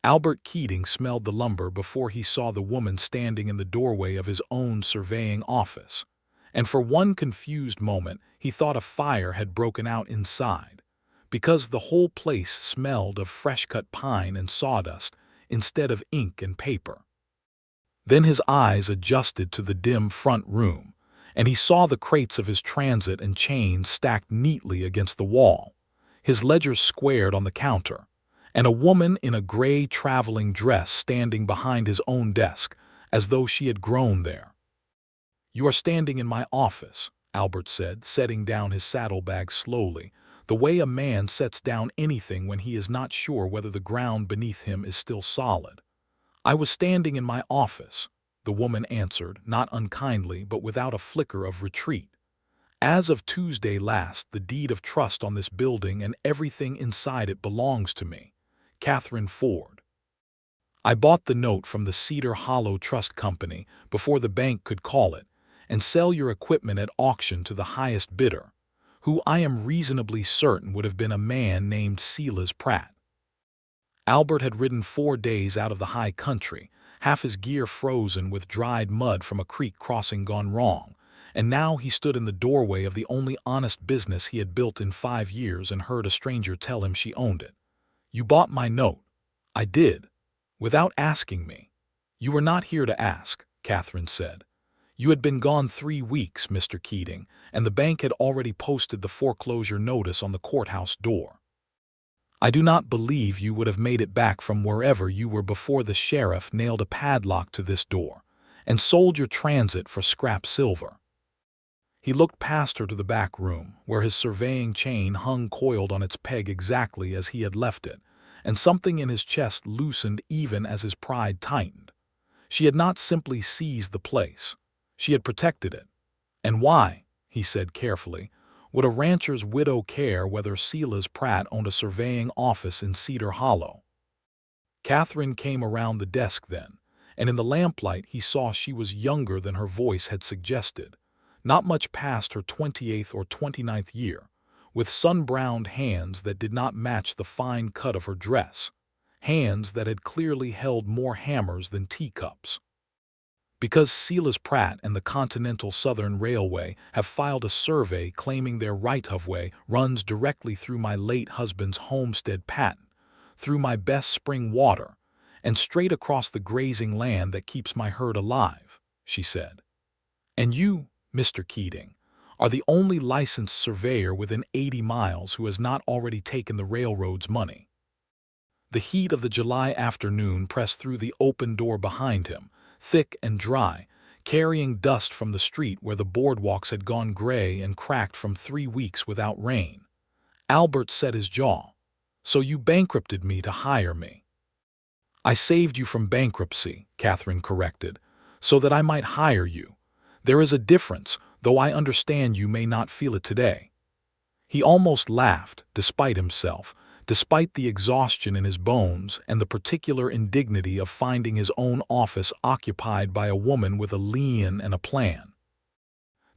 Albert Keating smelled the lumber before he saw the woman standing in the doorway of his own surveying office, and for one confused moment he thought a fire had broken out inside, because the whole place smelled of fresh-cut pine and sawdust instead of ink and paper. Then his eyes adjusted to the dim front room, and he saw the crates of his transit and chains stacked neatly against the wall, his ledgers squared on the counter, and a woman in a gray traveling dress standing behind his own desk, as though she had grown there. "You are standing in my office," Albert said, setting down his saddlebag slowly, the way a man sets down anything when he is not sure whether the ground beneath him is still solid. "I was standing in my office," the woman answered, not unkindly but without a flicker of retreat. "As of Tuesday last, the deed of trust on this building and everything inside it belongs to me, Catherine Ford. I bought the note from the Cedar Hollow Trust Company before the bank could call it, and sell your equipment at auction to the highest bidder, who I am reasonably certain would have been a man named Silas Pratt." Albert had ridden 4 days out of the high country, half his gear frozen with dried mud from a creek crossing gone wrong, and now he stood in the doorway of the only honest business he had built in 5 years and heard a stranger tell him she owned it. "You bought my note." "I did. Without asking me." "You were not here to ask," Catherine said. "You had been gone 3 weeks, Mr. Keating, and the bank had already posted the foreclosure notice on the courthouse door. I do not believe you would have made it back from wherever you were before the sheriff nailed a padlock to this door and sold your transit for scrap silver." He looked past her to the back room, where his surveying chain hung coiled on its peg exactly as he had left it, and something in his chest loosened even as his pride tightened. She had not simply seized the place. She had protected it. "And why," he said carefully, "would a rancher's widow care whether Silas Pratt owned a surveying office in Cedar Hollow?" Catherine came around the desk then, and in the lamplight he saw she was younger than her voice had suggested, not much past her 28th or 29th year, with sun-browned hands that did not match the fine cut of her dress, hands that had clearly held more hammers than teacups. "Because Silas Pratt and the Continental Southern Railway have filed a survey claiming their right-of-way runs directly through my late husband's homestead patent, through my best spring water, and straight across the grazing land that keeps my herd alive," she said. "And you, Mr. Keating, are the only licensed surveyor within 80 miles who has not already taken the railroad's money." The heat of the July afternoon pressed through the open door behind him, thick and dry, carrying dust from the street where the boardwalks had gone gray and cracked from 3 weeks without rain. Albert set his jaw. "So you bankrupted me to hire me." "I saved you from bankruptcy," Catherine corrected, "so that I might hire you. There is a difference, though I understand you may not feel it today." He almost laughed, despite himself, despite the exhaustion in his bones and the particular indignity of finding his own office occupied by a woman with a lien and a plan.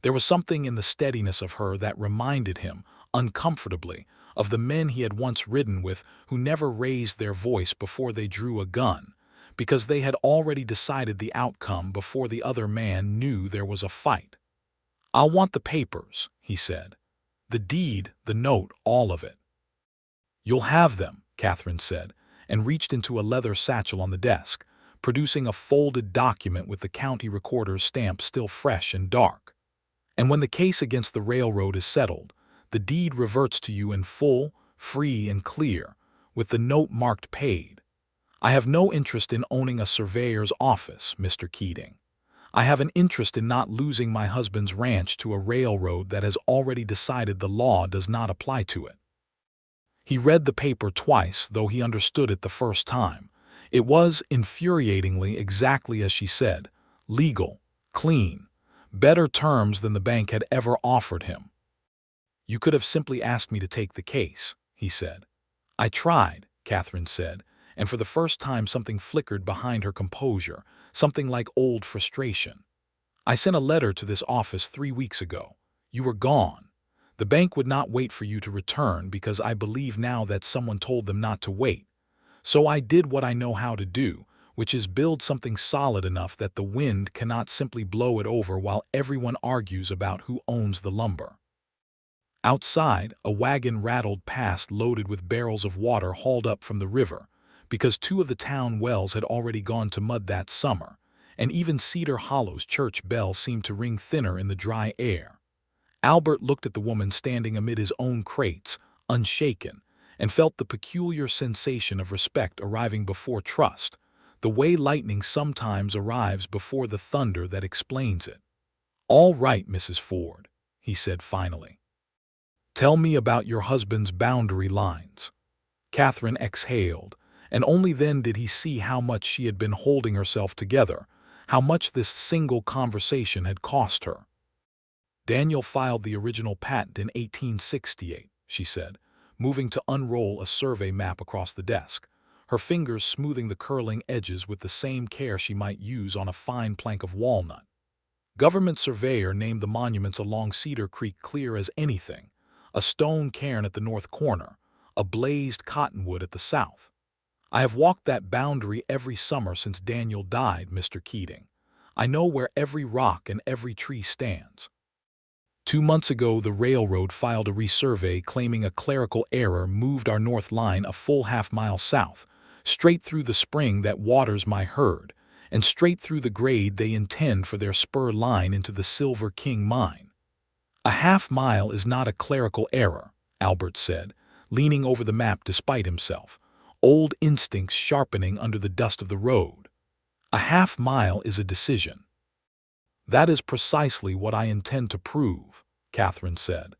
There was something in the steadiness of her that reminded him, uncomfortably, of the men he had once ridden with who never raised their voice before they drew a gun, because they had already decided the outcome before the other man knew there was a fight. "I'll want the papers," he said. "The deed, the note, all of it." "You'll have them," Catherine said, and reached into a leather satchel on the desk, producing a folded document with the county recorder's stamp still fresh and dark. "And when the case against the railroad is settled, the deed reverts to you in full, free and clear, with the note marked paid. I have no interest in owning a surveyor's office, Mr. Keating. I have an interest in not losing my husband's ranch to a railroad that has already decided the law does not apply to it." He read the paper twice, though he understood it the first time. It was, infuriatingly, exactly as she said, legal, clean, better terms than the bank had ever offered him. "You could have simply asked me to take the case," he said. "I tried," Catherine said, and for the first time something flickered behind her composure, something like old frustration. "I sent a letter to this office 3 weeks ago. You were gone. The bank would not wait for you to return because I believe now that someone told them not to wait. So I did what I know how to do, which is build something solid enough that the wind cannot simply blow it over while everyone argues about who owns the lumber. Outside, a wagon rattled past loaded with barrels of water hauled up from the river, because 2 of the town wells had already gone to mud that summer, and even Cedar Hollow's church bell seemed to ring thinner in the dry air. Albert looked at the woman standing amid his own crates, unshaken, and felt the peculiar sensation of respect arriving before trust, the way lightning sometimes arrives before the thunder that explains it. "All right, Mrs. Ford," he said finally. "Tell me about your husband's boundary lines." Catherine exhaled, and only then did he see how much she had been holding herself together, how much this single conversation had cost her. "Daniel filed the original patent in 1868, she said, moving to unroll a survey map across the desk, her fingers smoothing the curling edges with the same care she might use on a fine plank of walnut. "Government Surveyor named the monuments along Cedar Creek clear as anything, a stone cairn at the north corner, a blazed cottonwood at the south. I have walked that boundary every summer since Daniel died, Mr. Keating. I know where every rock and every tree stands. 2 months ago, the railroad filed a resurvey claiming a clerical error moved our north line a full half-mile south, straight through the spring that waters my herd, and straight through the grade they intend for their spur line into the Silver King mine." "A half-mile is not a clerical error," Albert said, leaning over the map despite himself, old instincts sharpening under the dust of the road. "A half-mile is a decision." "That is precisely what I intend to prove," Catherine said,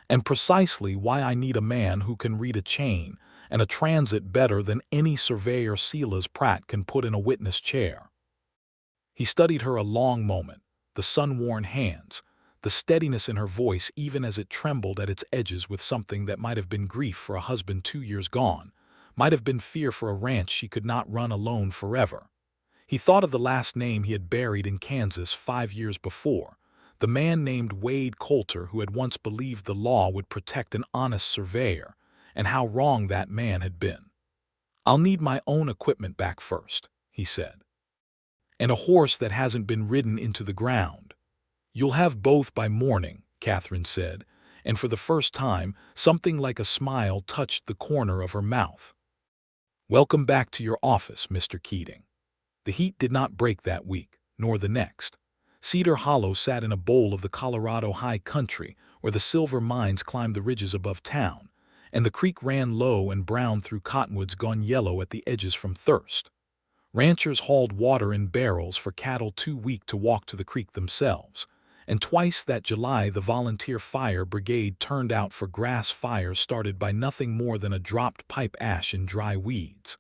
"and precisely why I need a man who can read a chain and a transit better than any surveyor Silas Pratt can put in a witness chair." He studied her a long moment, the sun-worn hands, the steadiness in her voice even as it trembled at its edges with something that might have been grief for a husband 2 years gone, might have been fear for a ranch she could not run alone forever. He thought of the last name he had buried in Kansas 5 years before, the man named Wade Coulter who had once believed the law would protect an honest surveyor, and how wrong that man had been. "I'll need my own equipment back first," he said. "And a horse that hasn't been ridden into the ground." "You'll have both by morning," Catherine said, and for the first time something like a smile touched the corner of her mouth. "Welcome back to your office, Mr. Keating." The heat did not break that week, nor the next. Cedar Hollow sat in a bowl of the Colorado high country where the silver mines climbed the ridges above town, and the creek ran low and brown through cottonwoods gone yellow at the edges from thirst. Ranchers hauled water in barrels for cattle too weak to walk to the creek themselves, and twice that July the volunteer fire brigade turned out for grass fires started by nothing more than a dropped pipe ash in dry weeds.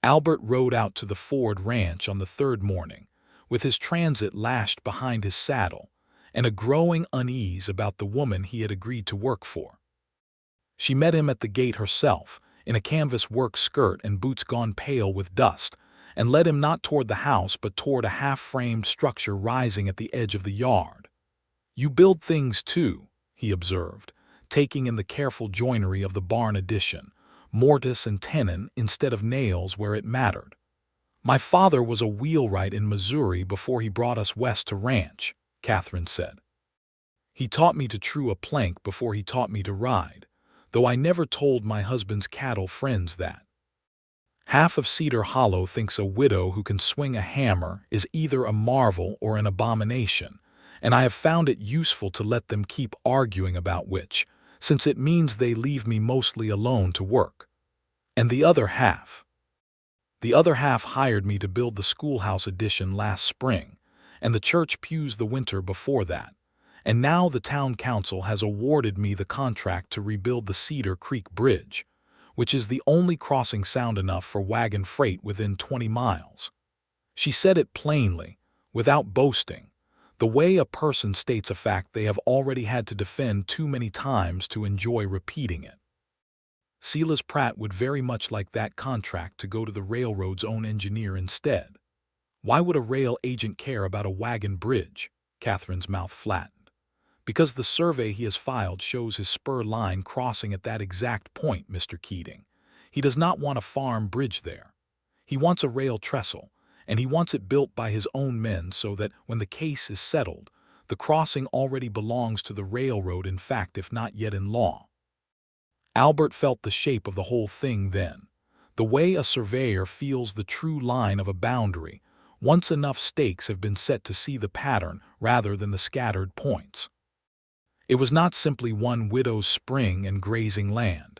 Albert rode out to the Ford ranch on the 3rd morning, with his transit lashed behind his saddle, and a growing unease about the woman he had agreed to work for. She met him at the gate herself, in a canvas work skirt and boots gone pale with dust, and led him not toward the house but toward a half-framed structure rising at the edge of the yard. "You build things too," he observed, taking in the careful joinery of the barn addition, mortise and tenon instead of nails where it mattered. "My father was a wheelwright in Missouri before he brought us west to ranch," Catherine said. "He taught me to true a plank before he taught me to ride, though I never told my husband's cattle friends that. Half of Cedar Hollow thinks a widow who can swing a hammer is either a marvel or an abomination, and I have found it useful to let them keep arguing about which, since it means they leave me mostly alone to work. And the other half hired me to build the schoolhouse addition last spring, and the church pews the winter before that, and now the town council has awarded me the contract to rebuild the Cedar Creek Bridge, which is the only crossing sound enough for wagon freight within 20 miles. She said it plainly, without boasting, the way a person states a fact they have already had to defend too many times to enjoy repeating it. Silas Pratt would very much like that contract to go to the railroad's own engineer instead. Why would a rail agent care about a wagon bridge? Catherine's mouth flattened. Because the survey he has filed shows his spur line crossing at that exact point, Mr. Keating. He does not want a farm bridge there. He wants a rail trestle, and he wants it built by his own men so that when the case is settled, the crossing already belongs to the railroad in fact if not yet in law. Albert felt the shape of the whole thing then, the way a surveyor feels the true line of a boundary, once enough stakes have been set to see the pattern rather than the scattered points. It was not simply one widow's spring and grazing land.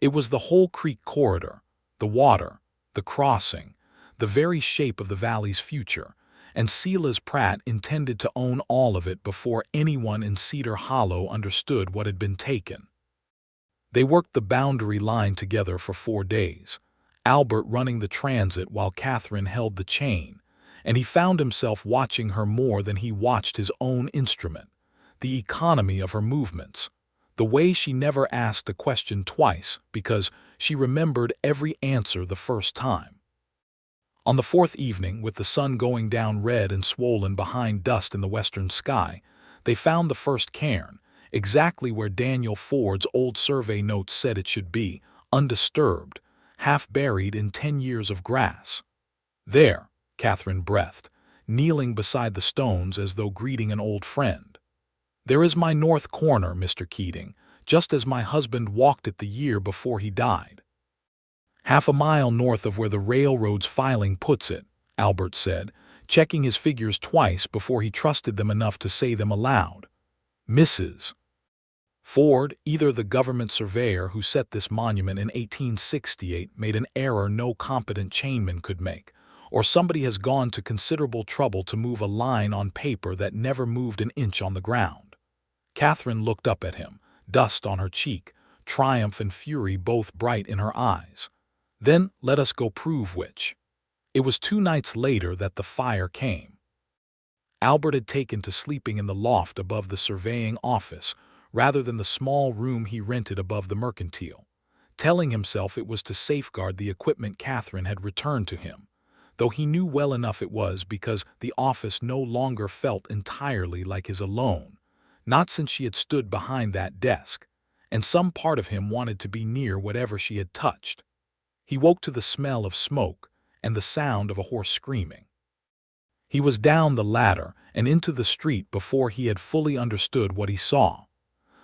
It was the whole creek corridor, the water, the crossing, the very shape of the valley's future, and Silas Pratt intended to own all of it before anyone in Cedar Hollow understood what had been taken. They worked the boundary line together for 4 days, Albert running the transit while Catherine held the chain, and he found himself watching her more than he watched his own instrument, the economy of her movements, the way she never asked a question twice because she remembered every answer the first time. On the 4th evening, with the sun going down red and swollen behind dust in the western sky, they found the first cairn, exactly where Daniel Ford's old survey notes said it should be, undisturbed, half buried in 10 years of grass. There, Catherine breathed, kneeling beside the stones as though greeting an old friend. There is my north corner, Mr. Keating, just as my husband walked it the year before he died. Half a mile north of where the railroad's filing puts it, Albert said, checking his figures twice before he trusted them enough to say them aloud. Mrs. Ford, either the government surveyor who set this monument in 1868 made an error no competent chainman could make, or somebody has gone to considerable trouble to move a line on paper that never moved an inch on the ground. Catherine looked up at him, dust on her cheek, triumph and fury both bright in her eyes. Then let us go prove which. It was 2 nights later that the fire came. Albert had taken to sleeping in the loft above the surveying office rather than the small room he rented above the mercantile, telling himself it was to safeguard the equipment Catherine had returned to him, though he knew well enough it was because the office no longer felt entirely like his alone, not since she had stood behind that desk, and some part of him wanted to be near whatever she had touched. He woke to the smell of smoke and the sound of a horse screaming. He was down the ladder and into the street before he had fully understood what he saw.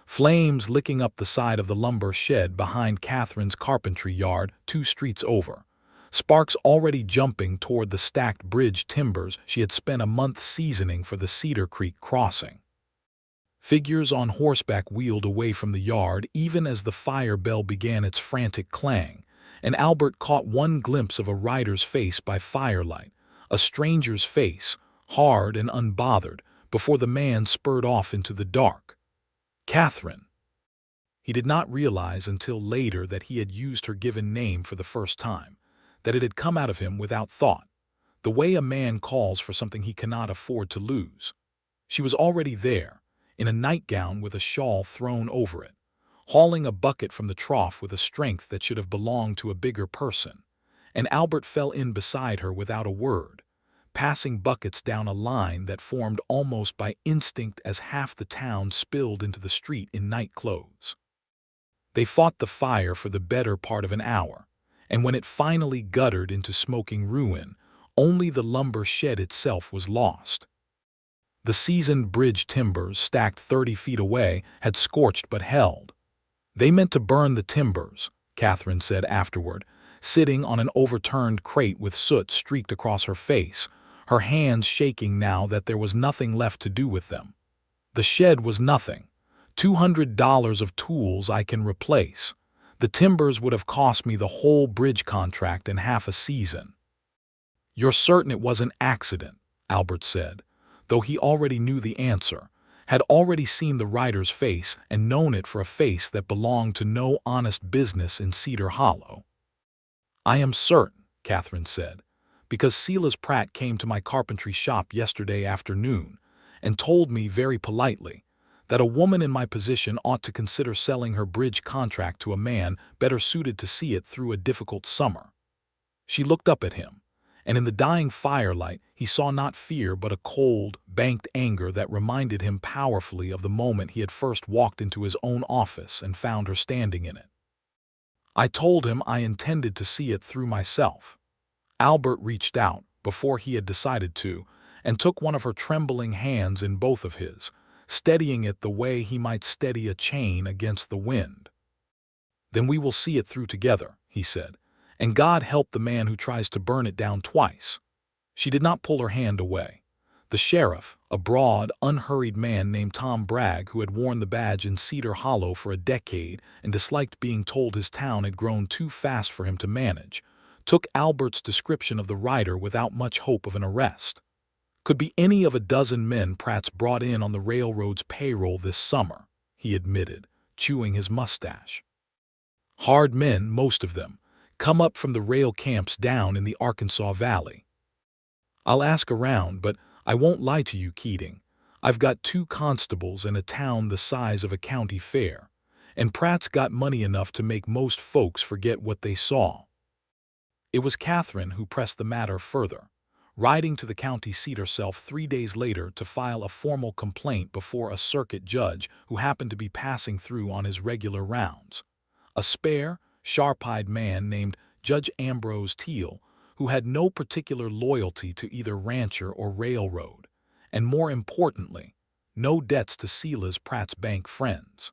Flames licking up the side of the lumber shed behind Catherine's carpentry yard 2 streets over. Sparks already jumping toward the stacked bridge timbers she had spent a month seasoning for the Cedar Creek crossing. Figures on horseback wheeled away from the yard even as the fire bell began its frantic clang, and Albert caught one glimpse of a rider's face by firelight, a stranger's face, hard and unbothered, before the man spurred off into the dark. Catherine. He did not realize until later that he had used her given name for the first time, that it had come out of him without thought, the way a man calls for something he cannot afford to lose. She was already there, in a nightgown with a shawl thrown over it, hauling a bucket from the trough with a strength that should have belonged to a bigger person, and Albert fell in beside her without a word, passing buckets down a line that formed almost by instinct as half the town spilled into the street in night clothes. They fought the fire for the better part of an hour, and when it finally guttered into smoking ruin, only the lumber shed itself was lost. The seasoned bridge timbers stacked 30 feet away had scorched but held. They meant to burn the timbers, Catherine said afterward, sitting on an overturned crate with soot streaked across her face, her hands shaking now that there was nothing left to do with them. The shed was nothing. $200 of tools I can replace. The timbers would have cost me the whole bridge contract in half a season. You're certain it was an accident, Albert said, though he already knew the answer, had already seen the rider's face and known it for a face that belonged to no honest business in Cedar Hollow. I am certain, Catherine said, because Silas Pratt came to my carpentry shop yesterday afternoon and told me very politely that a woman in my position ought to consider selling her bridge contract to a man better suited to see it through a difficult summer. She looked up at him, and in the dying firelight he saw not fear but a cold, banked anger that reminded him powerfully of the moment he had first walked into his own office and found her standing in it. I told him I intended to see it through myself. Albert reached out, before he had decided to, and took one of her trembling hands in both of his, steadying it the way he might steady a chain against the wind. "Then we will see it through together," he said, "and God help the man who tries to burn it down twice." She did not pull her hand away. The sheriff, a broad, unhurried man named Tom Bragg, who had worn the badge in Cedar Hollow for a decade and disliked being told his town had grown too fast for him to manage, took Albert's description of the rider without much hope of an arrest. "Could be any of a dozen men Pratt's brought in on the railroad's payroll this summer," he admitted, chewing his mustache. "Hard men, most of them, come up from the rail camps down in the Arkansas Valley. I'll ask around, but I won't lie to you, Keating. I've got 2 constables in a town the size of a county fair, and Pratt's got money enough to make most folks forget what they saw." It was Catherine who pressed the matter further, riding to the county seat herself 3 days later to file a formal complaint before a circuit judge who happened to be passing through on his regular rounds. A spare, sharp-eyed man named Judge Ambrose Teal, who had no particular loyalty to either rancher or railroad, and more importantly, no debts to Silas Pratt's bank friends.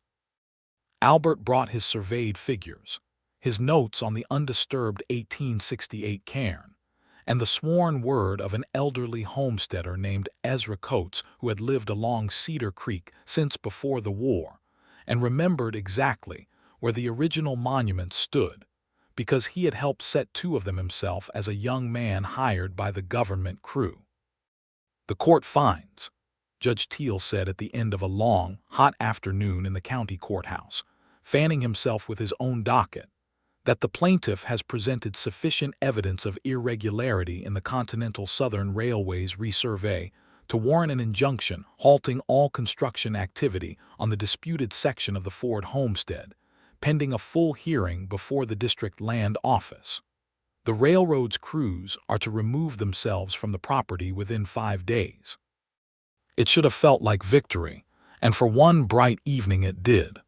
Albert brought his surveyed figures, his notes on the undisturbed 1868 cairn, and the sworn word of an elderly homesteader named Ezra Coates who had lived along Cedar Creek since before the war, and remembered exactly where the original monument stood, because he had helped set 2 of them himself as a young man hired by the government crew. "The court finds," Judge Teal said at the end of a long, hot afternoon in the county courthouse, fanning himself with his own docket, "that the plaintiff has presented sufficient evidence of irregularity in the Continental Southern Railway's resurvey to warrant an injunction halting all construction activity on the disputed section of the Ford homestead, pending a full hearing before the district land office. The railroad's crews are to remove themselves from the property within 5 days." It should have felt like victory, and for one bright evening it did.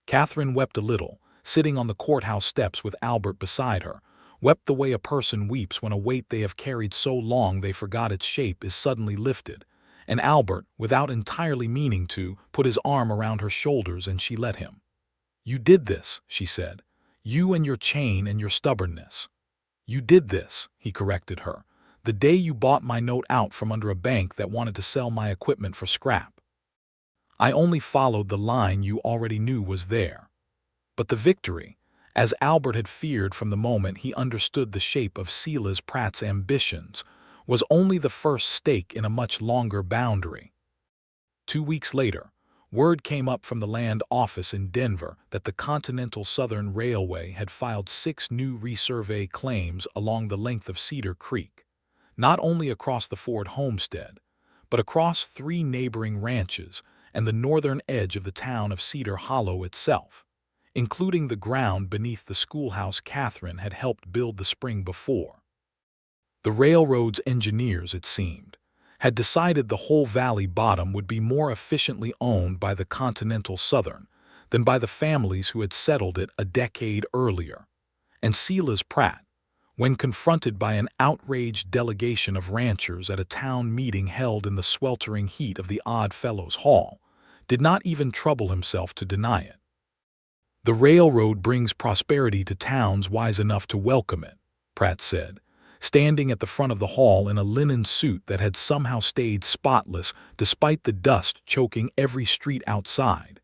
Catherine wept a little, sitting on the courthouse steps with Albert beside her, wept the way a person weeps when a weight they have carried so long they forgot its shape is suddenly lifted, and Albert, without entirely meaning to, put his arm around her shoulders and she let him. "You did this," she said. "You and your chain and your stubbornness. You did this," he corrected her, "the day you bought my note out from under a bank that wanted to sell my equipment for scrap. I only followed the line you already knew was there." But the victory, as Albert had feared from the moment he understood the shape of Silas Pratt's ambitions, was only the first stake in a much longer boundary. 2 weeks later, word came up from the land office in Denver that the Continental Southern Railway had filed 6 new resurvey claims along the length of Cedar Creek, not only across the Ford homestead, but across 3 neighboring ranches and the northern edge of the town of Cedar Hollow itself, including the ground beneath the schoolhouse Catherine had helped build the spring before. The railroad's engineers, it seemed, had decided the whole valley bottom would be more efficiently owned by the Continental Southern than by the families who had settled it a decade earlier, and Silas Pratt, when confronted by an outraged delegation of ranchers at a town meeting held in the sweltering heat of the Odd Fellows Hall, did not even trouble himself to deny it. "The railroad brings prosperity to towns wise enough to welcome it," Pratt said, standing at the front of the hall in a linen suit that had somehow stayed spotless despite the dust choking every street outside,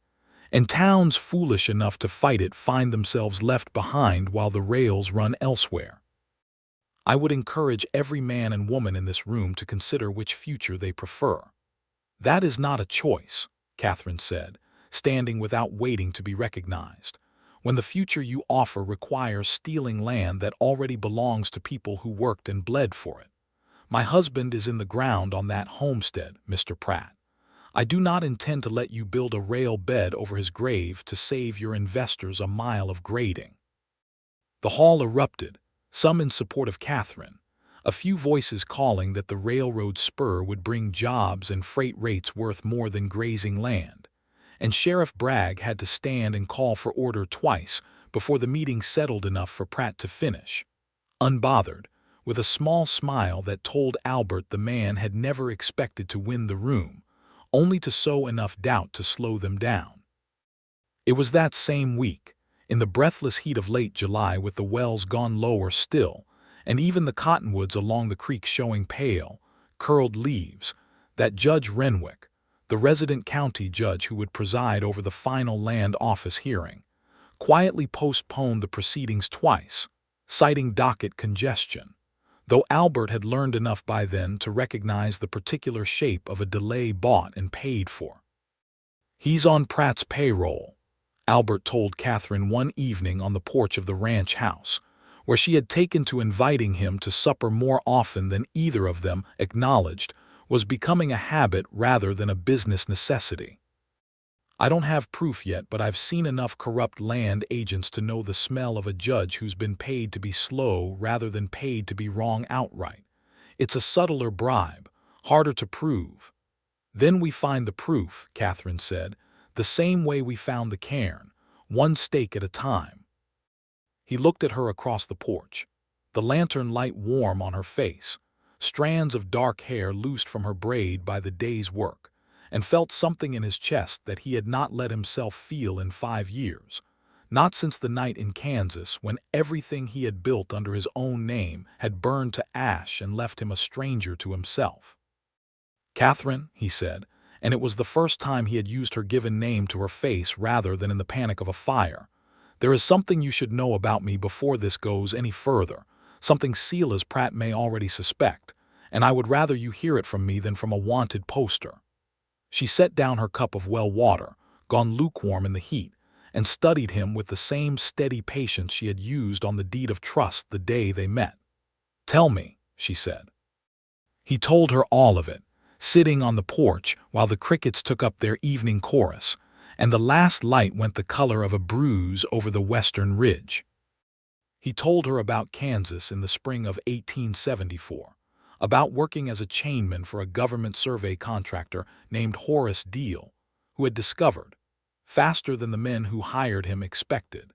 "and towns foolish enough to fight it find themselves left behind while the rails run elsewhere. I would encourage every man and woman in this room to consider which future they prefer." "That is not a choice," Catherine said, standing without waiting to be recognized, "when the future you offer requires stealing land that already belongs to people who worked and bled for it. My husband is in the ground on that homestead, Mr. Pratt. I do not intend to let you build a rail bed over his grave to save your investors a mile of grading." The hall erupted, some in support of Catherine, a few voices calling that the railroad spur would bring jobs and freight rates worth more than grazing land, and Sheriff Bragg had to stand and call for order twice before the meeting settled enough for Pratt to finish, unbothered, with a small smile that told Albert the man had never expected to win the room, only to sow enough doubt to slow them down. It was that same week, in the breathless heat of late July with the wells gone lower still, and even the cottonwoods along the creek showing pale, curled leaves, that Judge Renwick, the resident county judge who would preside over the final land office hearing, quietly postponed the proceedings twice, citing docket congestion, though Albert had learned enough by then to recognize the particular shape of a delay bought and paid for. "He's on Pratt's payroll," Albert told Catherine one evening on the porch of the ranch house, where she had taken to inviting him to supper more often than either of them acknowledged was becoming a habit rather than a business necessity. "I don't have proof yet, but I've seen enough corrupt land agents to know the smell of a judge who's been paid to be slow rather than paid to be wrong outright. It's a subtler bribe, harder to prove." "Then we find the proof," Catherine said, "the same way we found the cairn, one stake at a time." He looked at her across the porch, the lantern light warm on her face, strands of dark hair loosed from her braid by the day's work, and felt something in his chest that he had not let himself feel in 5 years, not since the night in Kansas when everything he had built under his own name had burned to ash and left him a stranger to himself. "Catherine," he said, and it was the first time he had used her given name to her face rather than in the panic of a fire, "there is something you should know about me before this goes any further, something Silas Pratt may already suspect, and I would rather you hear it from me than from a wanted poster." She set down her cup of well water, gone lukewarm in the heat, and studied him with the same steady patience she had used on the deed of trust the day they met. "Tell me," she said. He told her all of it, sitting on the porch while the crickets took up their evening chorus, and the last light went the color of a bruise over the western ridge. He told her about Kansas in the spring of 1874, about working as a chainman for a government survey contractor named Horace Deal, who had discovered, faster than the men who hired him expected,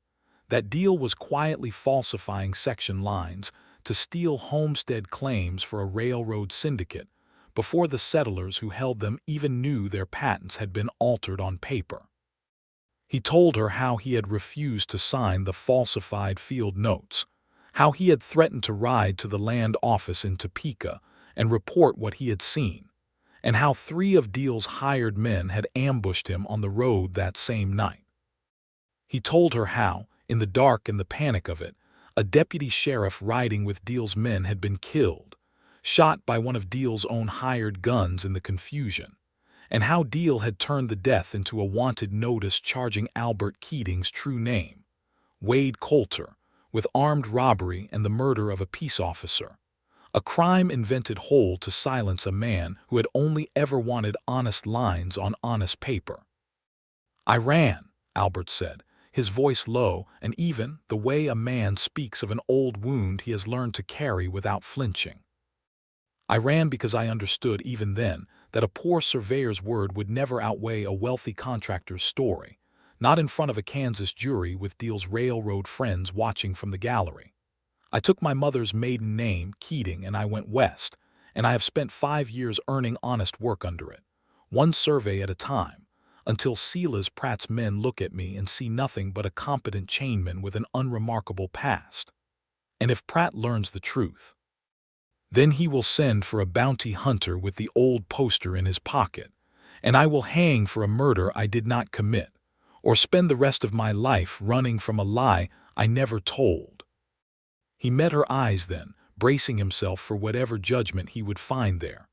that Deal was quietly falsifying section lines to steal homestead claims for a railroad syndicate before the settlers who held them even knew their patents had been altered on paper. He told her how he had refused to sign the falsified field notes, how he had threatened to ride to the land office in Topeka and report what he had seen, and how 3 of Deal's hired men had ambushed him on the road that same night. He told her how, in the dark and the panic of it, a deputy sheriff riding with Deal's men had been killed, shot by one of Deal's own hired guns in the confusion, and how Deal had turned the death into a wanted notice charging Albert Keating's true name, Wade Coulter, with armed robbery and the murder of a peace officer, a crime invented whole to silence a man who had only ever wanted honest lines on honest paper. "I ran," Albert said, his voice low and even the way a man speaks of an old wound he has learned to carry without flinching. "I ran because I understood even then that a poor surveyor's word would never outweigh a wealthy contractor's story, not in front of a Kansas jury with Deal's railroad friends watching from the gallery. I took my mother's maiden name, Keating, and I went west, and I have spent 5 years earning honest work under it, one survey at a time, until Silas Pratt's men look at me and see nothing but a competent chainman with an unremarkable past. And if Pratt learns the truth, then he will send for a bounty hunter with the old poster in his pocket, and I will hang for a murder I did not commit, or spend the rest of my life running from a lie I never told." He met her eyes then, bracing himself for whatever judgment he would find there.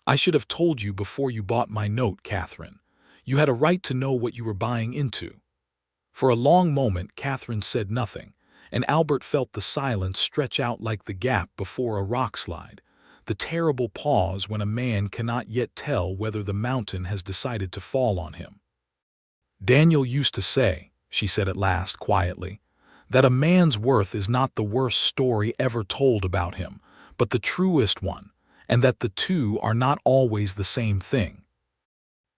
"I should have told you before you bought my note, Catherine. You had a right to know what you were buying into." For a long moment Catherine said nothing, and Albert felt the silence stretch out like the gap before a rockslide, the terrible pause when a man cannot yet tell whether the mountain has decided to fall on him. "Daniel used to say," she said at last quietly, "that a man's worth is not the worst story ever told about him, but the truest one, and that the two are not always the same thing."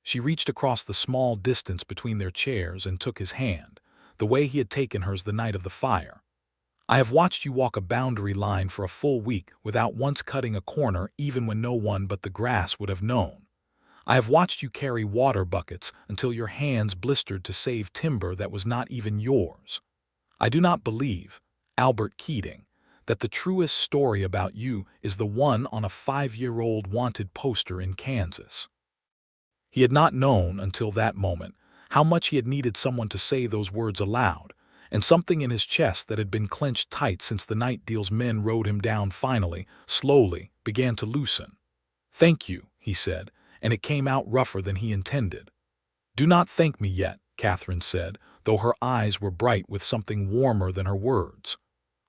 She reached across the small distance between their chairs and took his hand, the way he had taken hers the night of the fire. "I have watched you walk a boundary line for a full week without once cutting a corner even when no one but the grass would have known. I have watched you carry water buckets until your hands blistered to save timber that was not even yours. I do not believe, Albert Keating, that the truest story about you is the one on a 5-year-old wanted poster in Kansas." He had not known, until that moment, how much he had needed someone to say those words aloud, and something in his chest that had been clenched tight since the night deal's men rode him down finally, slowly, began to loosen. "Thank you," he said, and it came out rougher than he intended. "Do not thank me yet," Catherine said, though her eyes were bright with something warmer than her words.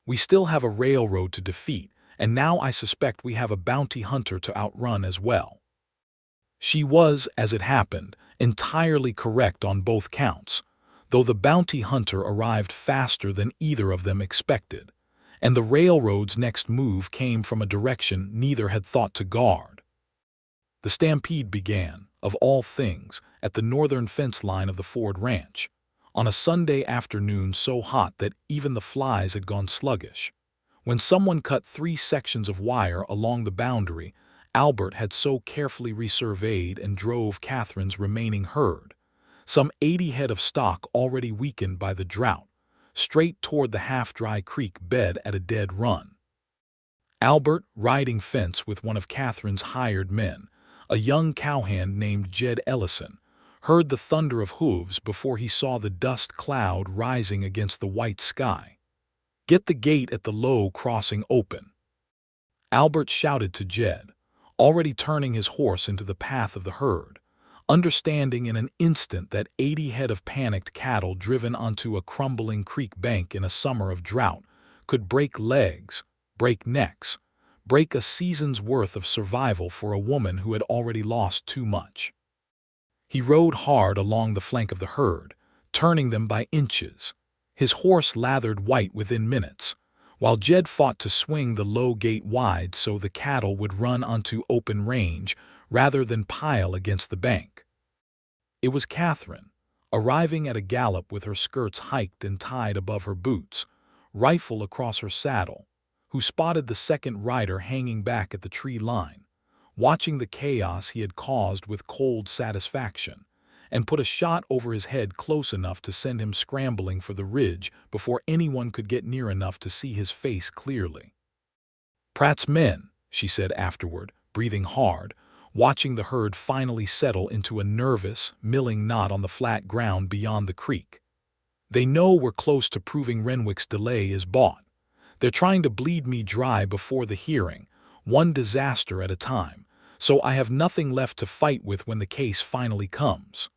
"We still have a railroad to defeat, and now I suspect we have a bounty hunter to outrun as well." She was, as it happened, entirely correct on both counts, though the bounty hunter arrived faster than either of them expected, and the railroad's next move came from a direction neither had thought to guard. The stampede began, of all things, at the northern fence line of the Ford Ranch, on a Sunday afternoon so hot that even the flies had gone sluggish. When someone cut 3 sections of wire along the boundary Albert had so carefully resurveyed and drove Catherine's remaining herd, some 80 head of stock already weakened by the drought, straight toward the half-dry creek bed at a dead run. Albert, riding fence with one of Catherine's hired men, a young cowhand named Jed Ellison, heard the thunder of hooves before he saw the dust cloud rising against the white sky. "Get the gate at the low crossing open," Albert shouted to Jed, already turning his horse into the path of the herd, understanding in an instant that 80 head of panicked cattle driven onto a crumbling creek bank in a summer of drought could break legs, break necks, break a season's worth of survival for a woman who had already lost too much. He rode hard along the flank of the herd, turning them by inches, his horse lathered white within minutes, while Jed fought to swing the low gate wide so the cattle would run onto open range rather than pile against the bank. It was Catherine, arriving at a gallop with her skirts hiked and tied above her boots, rifle across her saddle, who spotted the second rider hanging back at the tree line, watching the chaos he had caused with cold satisfaction, and put a shot over his head close enough to send him scrambling for the ridge before anyone could get near enough to see his face clearly. "Pratt's men," she said afterward, breathing hard, watching the herd finally settle into a nervous, milling knot on the flat ground beyond the creek. "They know we're close to proving Renwick's delay is bought. They're trying to bleed me dry before the hearing, one disaster at a time, so I have nothing left to fight with when the case finally comes."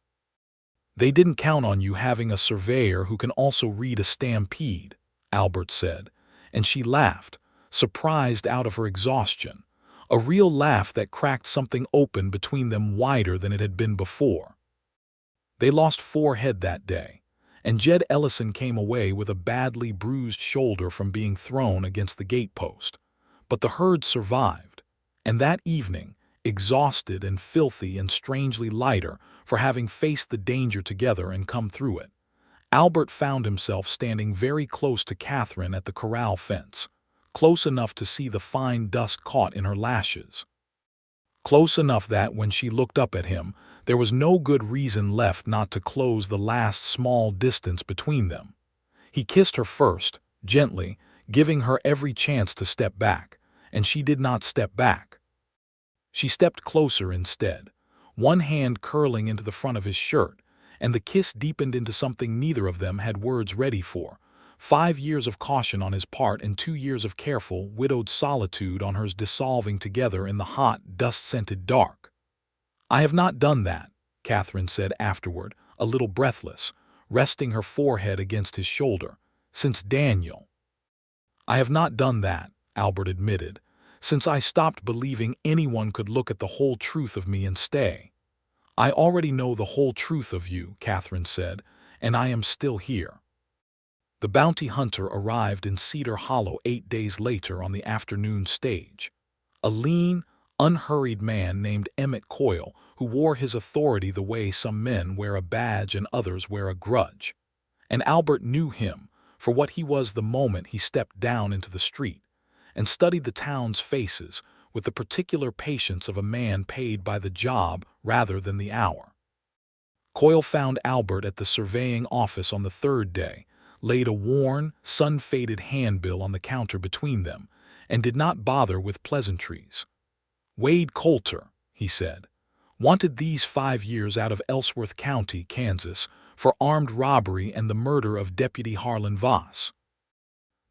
"They didn't count on you having a surveyor who can also read a stampede," Albert said, and she laughed, surprised out of her exhaustion, a real laugh that cracked something open between them wider than it had been before. They lost 4 head that day, and Jed Ellison came away with a badly bruised shoulder from being thrown against the gatepost, but the herd survived, and that evening, exhausted and filthy and strangely lighter for having faced the danger together and come through it, Albert found himself standing very close to Catherine at the corral fence, close enough to see the fine dust caught in her lashes. Close enough that when she looked up at him, there was no good reason left not to close the last small distance between them. He kissed her first, gently, giving her every chance to step back, and she did not step back. She stepped closer instead, one hand curling into the front of his shirt, and the kiss deepened into something neither of them had words ready for. 5 years of caution on his part and 2 years of careful, widowed solitude on hers dissolving together in the hot, dust-scented dark. "I have not done that," Catherine said afterward, a little breathless, resting her forehead against his shoulder, "since Daniel." "I have not done that," Albert admitted, "since I stopped believing anyone could look at the whole truth of me and stay." "I already know the whole truth of you," Catherine said, "and I am still here." The bounty hunter arrived in Cedar Hollow 8 days later on the afternoon stage. A lean, unhurried man named Emmett Coyle, who wore his authority the way some men wear a badge and others wear a grudge. And Albert knew him for what he was the moment he stepped down into the street and studied the town's faces with the particular patience of a man paid by the job rather than the hour. Coyle found Albert at the surveying office on the third day, laid a worn, sun-faded handbill on the counter between them, and did not bother with pleasantries. "Wade Coulter," he said, "wanted these 5 years out of Ellsworth County, Kansas, for armed robbery and the murder of Deputy Harlan Voss.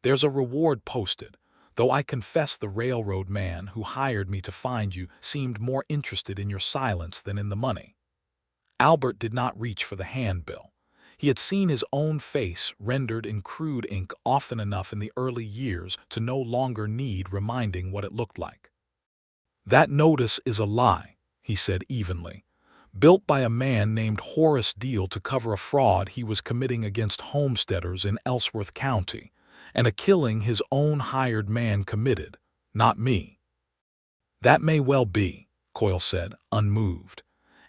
There's a reward posted, though I confess the railroad man who hired me to find you seemed more interested in your silence than in the money." Albert did not reach for the handbill. He had seen his own face rendered in crude ink often enough in the early years to no longer need reminding what it looked like. "That notice is a lie," he said evenly, "built by a man named Horace Deal to cover a fraud he was committing against homesteaders in Ellsworth County, and a killing his own hired man committed, not me." "That may well be," Coyle said, unmoved,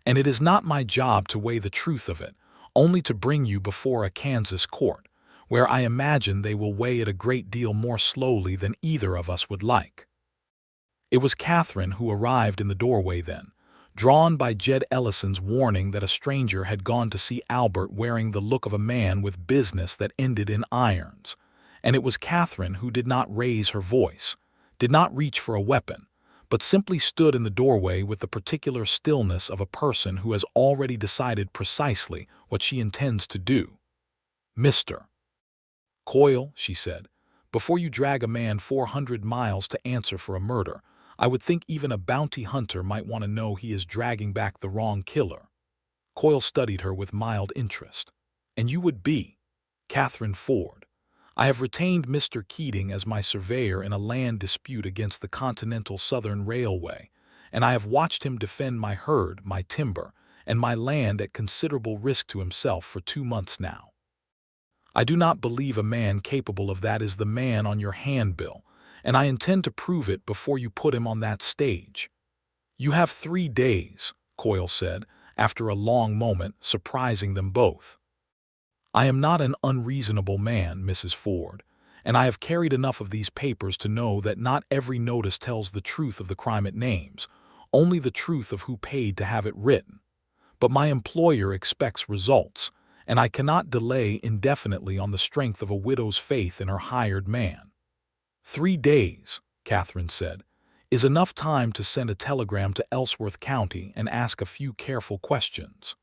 "and it is not my job to weigh the truth of it, only to bring you before a Kansas court, where I imagine they will weigh it a great deal more slowly than either of us would like." It was Catherine who arrived in the doorway then, drawn by Jed Ellison's warning that a stranger had gone to see Albert wearing the look of a man with business that ended in irons, and it was Catherine who did not raise her voice, did not reach for a weapon, but simply stood in the doorway with the particular stillness of a person who has already decided precisely what she intends to do. "Mr. Coyle," she said, "before you drag a man 400 miles to answer for a murder, I would think even a bounty hunter might want to know he is dragging back the wrong killer." Coyle studied her with mild interest. "And you would be Catherine Ford. I have retained Mr. Keating as my surveyor in a land dispute against the Continental Southern Railway, and I have watched him defend my herd, my timber, and my land at considerable risk to himself for 2 months now. I do not believe a man capable of that is the man on your handbill, and I intend to prove it before you put him on that stage." "You have 3 days," Coyle said, after a long moment, surprising them both. "I am not an unreasonable man, Mrs. Ford, and I have carried enough of these papers to know that not every notice tells the truth of the crime it names, only the truth of who paid to have it written. But my employer expects results, and I cannot delay indefinitely on the strength of a widow's faith in her hired man." 3 days, Catherine said, "is enough time to send a telegram to Ellsworth County and ask a few careful questions."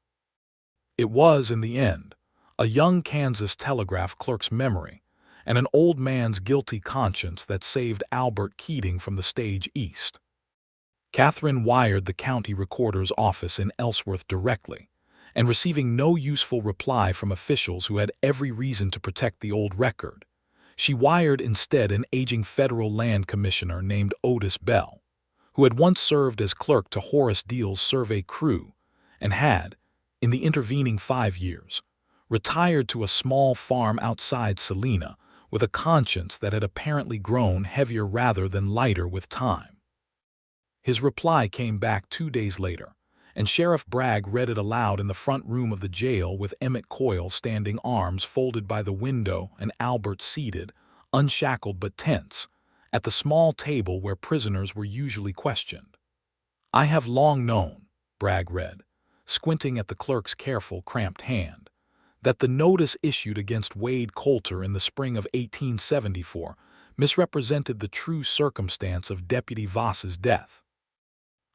It was, in the end, a young Kansas telegraph clerk's memory and an old man's guilty conscience that saved Albert Keating from the stage east. Catherine wired the county recorder's office in Ellsworth directly, and receiving no useful reply from officials who had every reason to protect the old record, she wired instead an aging federal land commissioner named Otis Bell, who had once served as clerk to Horace Deal's survey crew and had, in the intervening 5 years, retired to a small farm outside Salina with a conscience that had apparently grown heavier rather than lighter with time. His reply came back 2 days later, and Sheriff Bragg read it aloud in the front room of the jail with Emmett Coyle standing, arms folded by the window, and Albert seated, unshackled but tense, at the small table where prisoners were usually questioned. "I have long known," Bragg read, squinting at the clerk's careful, cramped hand, "that the notice issued against Wade Coulter in the spring of 1874 misrepresented the true circumstance of Deputy Voss's death.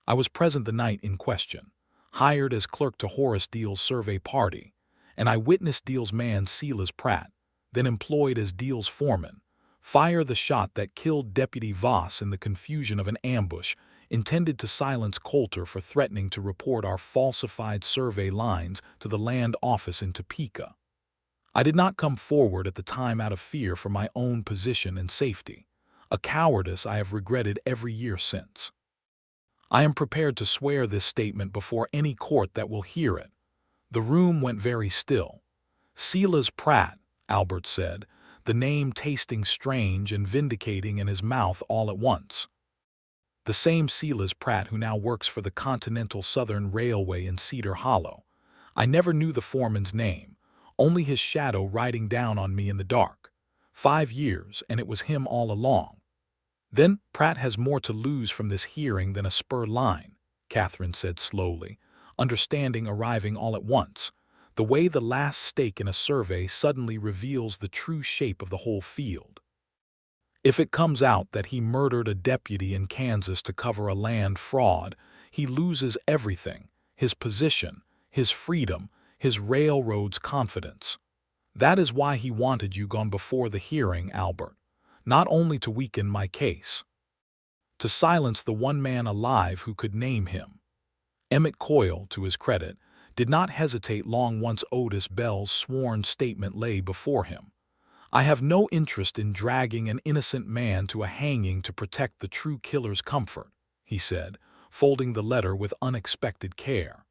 I was present the night in question, hired as clerk to Horace Deal's survey party, and I witnessed Deal's man Silas Pratt, then employed as Deal's foreman, fire the shot that killed Deputy Voss in the confusion of an ambush intended to silence Coulter for threatening to report our falsified survey lines to the land office in Topeka. I did not come forward at the time out of fear for my own position and safety, a cowardice I have regretted every year since. I am prepared to swear this statement before any court that will hear it." The room went very still. "Silas Pratt," Albert said, the name tasting strange and vindicating in his mouth all at once. "The same Silas Pratt who now works for the Continental Southern Railway in Cedar Hollow. I never knew the foreman's name, only his shadow riding down on me in the dark. 5 years, and it was him all along. Then Pratt has more to lose from this hearing than a spur line, Catherine said slowly, understanding arriving all at once, the way the last stake in a survey suddenly reveals the true shape of the whole field. If it comes out that he murdered a deputy in Kansas to cover a land fraud, he loses everything: his position, his freedom, his railroad's confidence. That is why he wanted you gone before the hearing, Albert. Not only to weaken my case, to silence the one man alive who could name him. Emmett Coyle, to his credit, did not hesitate long once Otis Bell's sworn statement lay before him. I have no interest in dragging an innocent man to a hanging to protect the true killer's comfort, he said, folding the letter with unexpected care.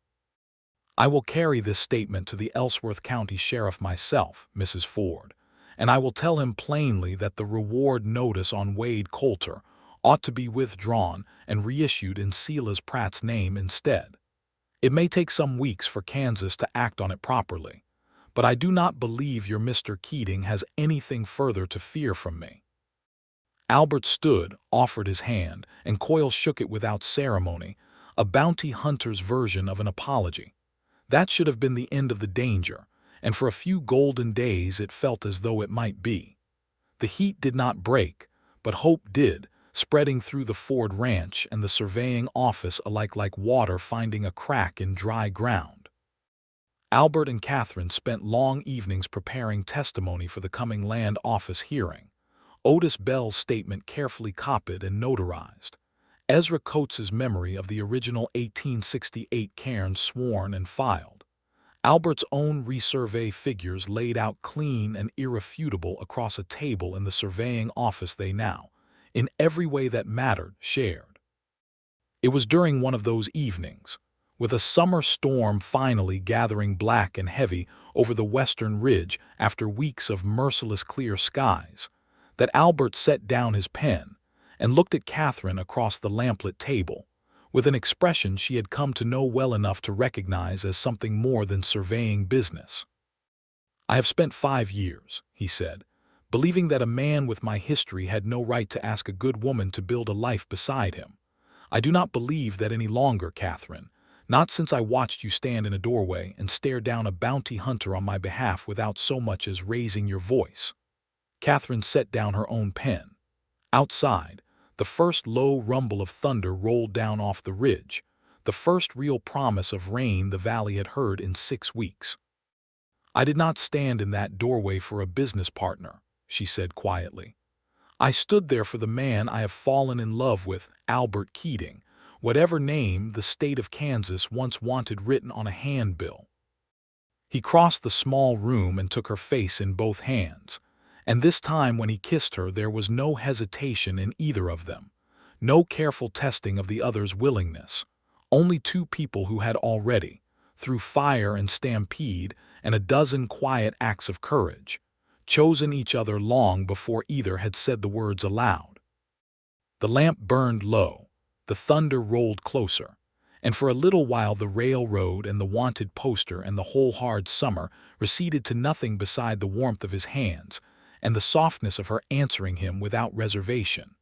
I will carry this statement to the Ellsworth County Sheriff myself, Mrs. Ford, and I will tell him plainly that the reward notice on Wade Coulter ought to be withdrawn and reissued in Silas Pratt's name instead. It may take some weeks for Kansas to act on it properly, but I do not believe your Mr. Keating has anything further to fear from me. Albert stood, offered his hand, and Coyle shook it without ceremony, a bounty hunter's version of an apology. That should have been the end of the danger, and for a few golden days it felt as though it might be. The heat did not break, but hope did, spreading through the Ford ranch and the surveying office alike like water finding a crack in dry ground. Albert and Catherine spent long evenings preparing testimony for the coming land office hearing. Otis Bell's statement carefully copied and notarized. Ezra Coates's memory of the original 1868 cairn sworn and filed. Albert's own resurvey figures laid out clean and irrefutable across a table in the surveying office they now, in every way that mattered, shared. It was during one of those evenings, with a summer storm finally gathering black and heavy over the western ridge after weeks of merciless clear skies, that Albert set down his pen and looked at Catherine across the lamplit table, with an expression she had come to know well enough to recognize as something more than surveying business. I have spent 5 years, he said, believing that a man with my history had no right to ask a good woman to build a life beside him. I do not believe that any longer, Catherine, not since I watched you stand in a doorway and stare down a bounty hunter on my behalf without so much as raising your voice. Catherine set down her own pen. Outside, the first low rumble of thunder rolled down off the ridge, the first real promise of rain the valley had heard in 6 weeks. I did not stand in that doorway for a business partner, she said quietly. I stood there for the man I have fallen in love with, Albert Keating, whatever name the state of Kansas once wanted written on a handbill. He crossed the small room and took her face in both hands, and this time when he kissed her there was no hesitation in either of them, no careful testing of the other's willingness, only 2 people who had already, through fire and stampede and a dozen quiet acts of courage, chosen each other long before either had said the words aloud. The lamp burned low, the thunder rolled closer, and for a little while the railroad and the wanted poster and the whole hard summer receded to nothing beside the warmth of his hands and the softness of her answering him without reservation,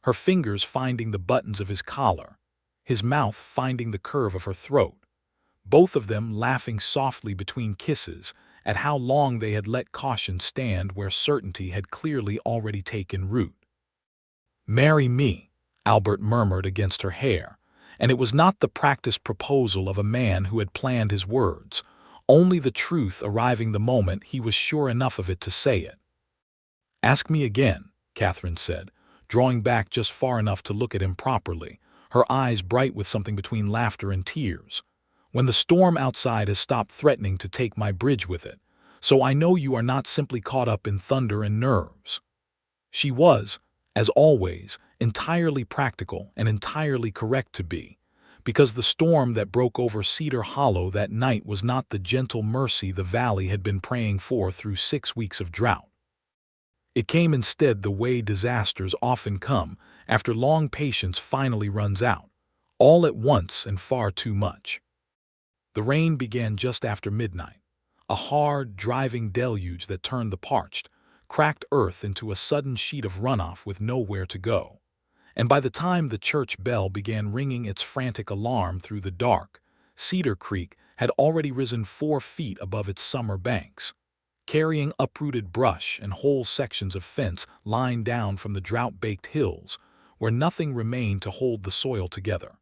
her fingers finding the buttons of his collar, his mouth finding the curve of her throat, both of them laughing softly between kisses at how long they had let caution stand where certainty had clearly already taken root. "Marry me," Albert murmured against her hair, and it was not the practiced proposal of a man who had planned his words, only the truth arriving the moment he was sure enough of it to say it. "Ask me again," Catherine said, drawing back just far enough to look at him properly, her eyes bright with something between laughter and tears. "When the storm outside has stopped threatening to take my bridge with it, so I know you are not simply caught up in thunder and nerves." She was, as always, entirely practical and entirely correct to be, because the storm that broke over Cedar Hollow that night was not the gentle mercy the valley had been praying for through 6 weeks of drought. It came instead the way disasters often come after long patience finally runs out, all at once and far too much. The rain began just after midnight, a hard, driving deluge that turned the parched, cracked earth into a sudden sheet of runoff with nowhere to go. And by the time the church bell began ringing its frantic alarm through the dark, Cedar Creek had already risen 4 feet above its summer banks, carrying uprooted brush and whole sections of fence lying down from the drought-baked hills, where nothing remained to hold the soil together.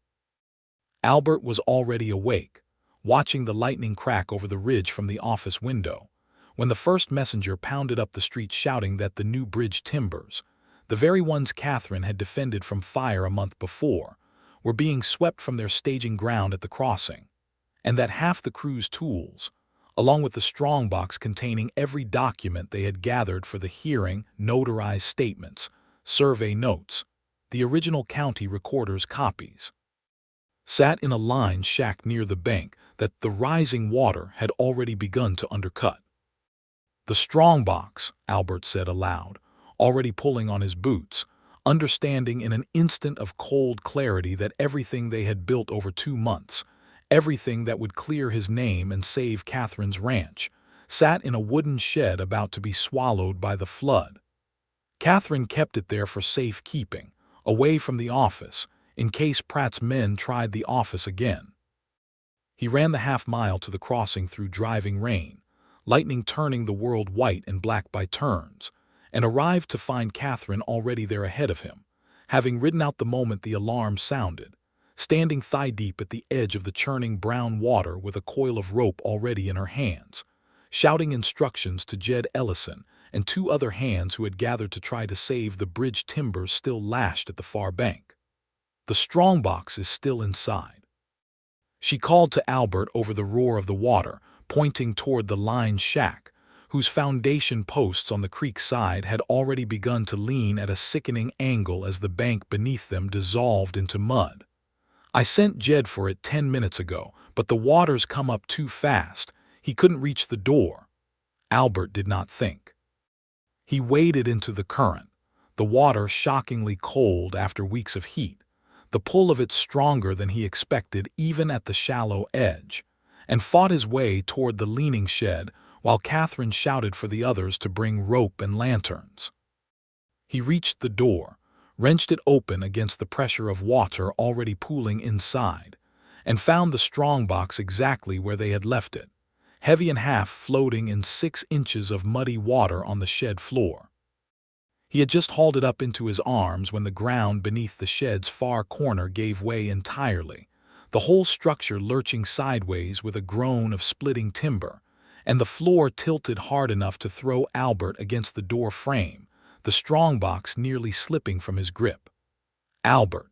Albert was already awake, watching the lightning crack over the ridge from the office window, when the first messenger pounded up the street shouting that the new bridge timbers, the very ones Catherine had defended from fire a month before, were being swept from their staging ground at the crossing, and that half the crew's tools, along with the strongbox containing every document they had gathered for the hearing, notarized statements, survey notes, the original county recorder's copies, sat in a line shack near the bank that the rising water had already begun to undercut. "The strongbox," Albert said aloud, already pulling on his boots, understanding in an instant of cold clarity that everything they had built over 2 months, everything that would clear his name and save Catherine's ranch, sat in a wooden shed about to be swallowed by the flood. Catherine kept it there for safe keeping, away from the office, in case Pratt's men tried the office again. He ran the half-mile to the crossing through driving rain, lightning turning the world white and black by turns, and arrived to find Catherine already there ahead of him, having ridden out the moment the alarm sounded, standing thigh-deep at the edge of the churning brown water with a coil of rope already in her hands, shouting instructions to Jed Ellison and 2 other hands who had gathered to try to save the bridge timbers still lashed at the far bank. "The strongbox is still inside," she called to Albert over the roar of the water, pointing toward the line shack, whose foundation posts on the creek side had already begun to lean at a sickening angle as the bank beneath them dissolved into mud. "I sent Jed for it 10 minutes ago, but the water's come up too fast. He couldn't reach the door." Albert did not think. He waded into the current, the water shockingly cold after weeks of heat, the pull of it stronger than he expected even at the shallow edge, and fought his way toward the leaning shed while Catherine shouted for the others to bring rope and lanterns. He reached the door, wrenched it open against the pressure of water already pooling inside, and found the strongbox exactly where they had left it, heavy and half floating in 6 inches of muddy water on the shed floor. He had just hauled it up into his arms when the ground beneath the shed's far corner gave way entirely, the whole structure lurching sideways with a groan of splitting timber, and the floor tilted hard enough to throw Albert against the door frame, the strongbox nearly slipping from his grip. "Albert."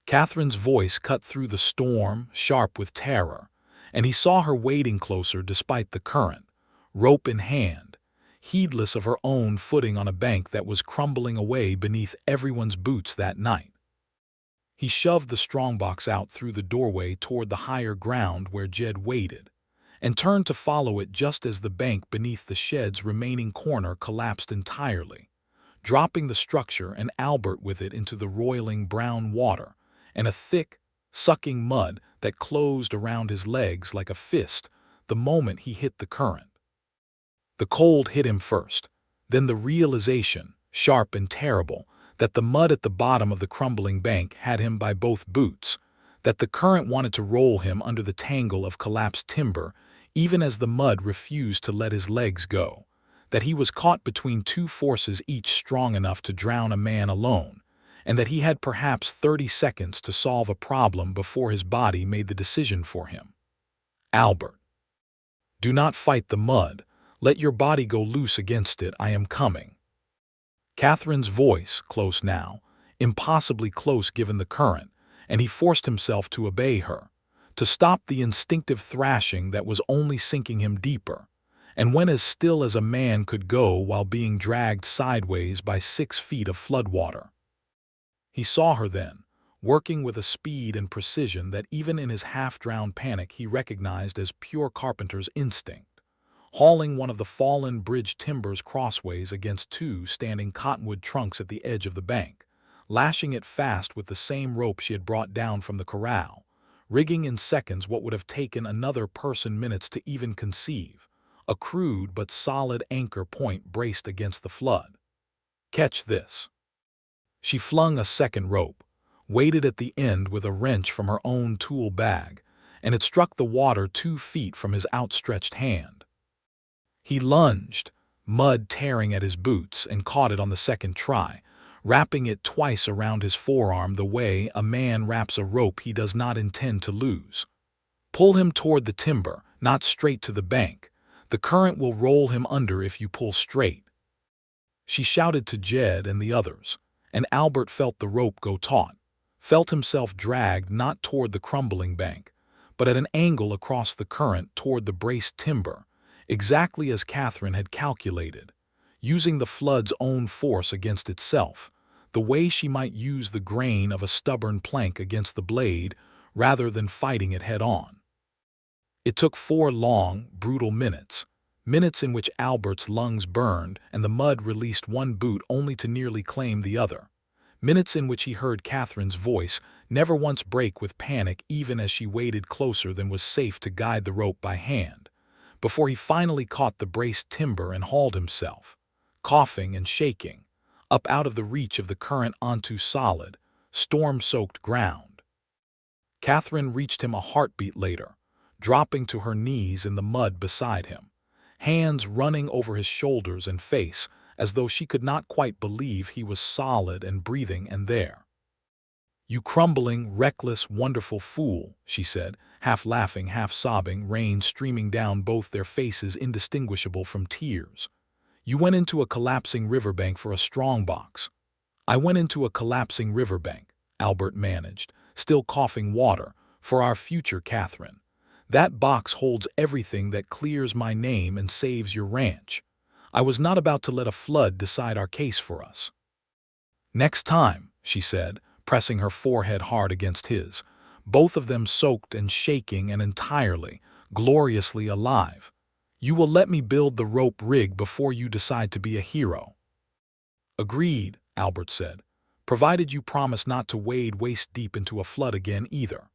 Catherine's voice cut through the storm, sharp with terror, and he saw her wading closer despite the current, rope in hand, heedless of her own footing on a bank that was crumbling away beneath everyone's boots that night. He shoved the strongbox out through the doorway toward the higher ground where Jed waited, and turned to follow it just as the bank beneath the shed's remaining corner collapsed entirely, dropping the structure and Albert with it into the roiling brown water and a thick, sucking mud that closed around his legs like a fist the moment he hit the current. The cold hit him first, then the realization, sharp and terrible, that the mud at the bottom of the crumbling bank had him by both boots, that the current wanted to roll him under the tangle of collapsed timber even as the mud refused to let his legs go, that he was caught between 2 forces each strong enough to drown a man alone, and that he had perhaps 30 seconds to solve a problem before his body made the decision for him. "Albert, do not fight the mud. Let your body go loose against it. I am coming." Catherine's voice, close now, impossibly close given the current, and he forced himself to obey her, to stop the instinctive thrashing that was only sinking him deeper, and went as still as a man could go while being dragged sideways by 6 feet of floodwater. He saw her then, working with a speed and precision that even in his half-drowned panic he recognized as pure carpenter's instinct, hauling one of the fallen bridge timbers crossways against 2 standing cottonwood trunks at the edge of the bank, lashing it fast with the same rope she had brought down from the corral, rigging in seconds what would have taken another person minutes to even conceive, a crude but solid anchor point braced against the flood. "Catch this." She flung a second rope, weighted at the end with a wrench from her own tool bag, and it struck the water 2 feet from his outstretched hand. He lunged, mud tearing at his boots, and caught it on the second try, wrapping it twice around his forearm the way a man wraps a rope he does not intend to lose. "Pull him toward the timber, not straight to the bank. The current will roll him under if you pull straight." She shouted to Jed and the others, and Albert felt the rope go taut, felt himself dragged not toward the crumbling bank, but at an angle across the current toward the braced timber, exactly as Catherine had calculated, using the flood's own force against itself, the way she might use the grain of a stubborn plank against the blade rather than fighting it head-on. It took 4 long, brutal minutes, minutes in which Albert's lungs burned and the mud released one boot only to nearly claim the other, minutes in which he heard Catherine's voice never once break with panic even as she waded closer than was safe to guide the rope by hand, before he finally caught the braced timber and hauled himself, coughing and shaking, up out of the reach of the current onto solid, storm-soaked ground. Catherine reached him a heartbeat later, dropping to her knees in the mud beside him, hands running over his shoulders and face as though she could not quite believe he was solid and breathing and there. "You crumbling, reckless, wonderful fool," she said, half laughing, half sobbing, rain streaming down both their faces indistinguishable from tears. "You went into a collapsing riverbank for a strongbox." "I went into a collapsing riverbank," Albert managed, still coughing water, "for our future Catherine. That box holds everything that clears my name and saves your ranch. I was not about to let a flood decide our case for us." "Next time," she said, pressing her forehead hard against his, both of them soaked and shaking and entirely, gloriously alive, "you will let me build the rope rig before you decide to be a hero." "Agreed," Albert said, "provided you promise not to wade waist-deep into a flood again either."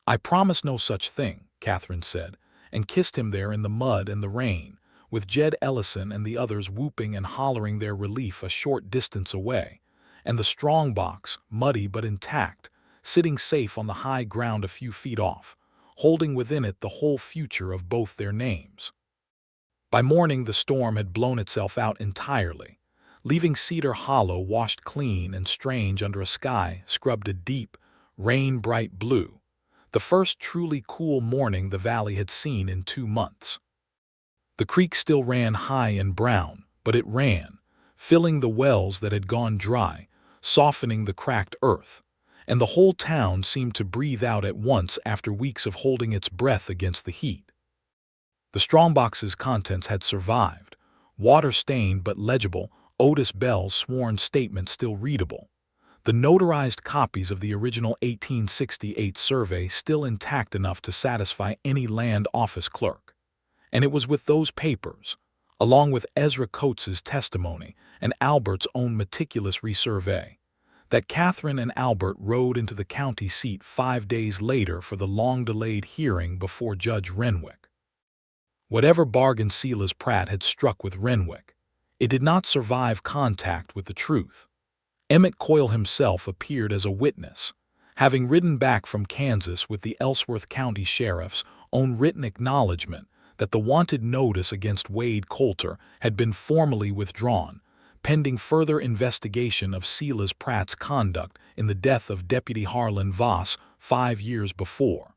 "I promise no such thing," Catherine said, and kissed him there in the mud and the rain, with Jed Ellison and the others whooping and hollering their relief a short distance away, and the strongbox, muddy but intact, sitting safe on the high ground a few feet off, holding within it the whole future of both their names. By morning the storm had blown itself out entirely, leaving Cedar Hollow washed clean and strange under a sky scrubbed a deep, rain-bright blue, the first truly cool morning the valley had seen in 2 months. The creek still ran high and brown, but it ran, filling the wells that had gone dry, softening the cracked earth, and the whole town seemed to breathe out at once after weeks of holding its breath against the heat. The strongbox's contents had survived, water-stained but legible, Otis Bell's sworn statement still readable, the notarized copies of the original 1868 survey still intact enough to satisfy any land office clerk. And it was with those papers, along with Ezra Coates's testimony and Albert's own meticulous resurvey, that Catherine and Albert rode into the county seat 5 days later for the long-delayed hearing before Judge Renwick. Whatever bargain Silas Pratt had struck with Renwick, it did not survive contact with the truth. Emmett Coyle himself appeared as a witness, having ridden back from Kansas with the Ellsworth County Sheriff's own written acknowledgement that the wanted notice against Wade Coulter had been formally withdrawn, pending further investigation of Silas Pratt's conduct in the death of Deputy Harlan Voss 5 years before.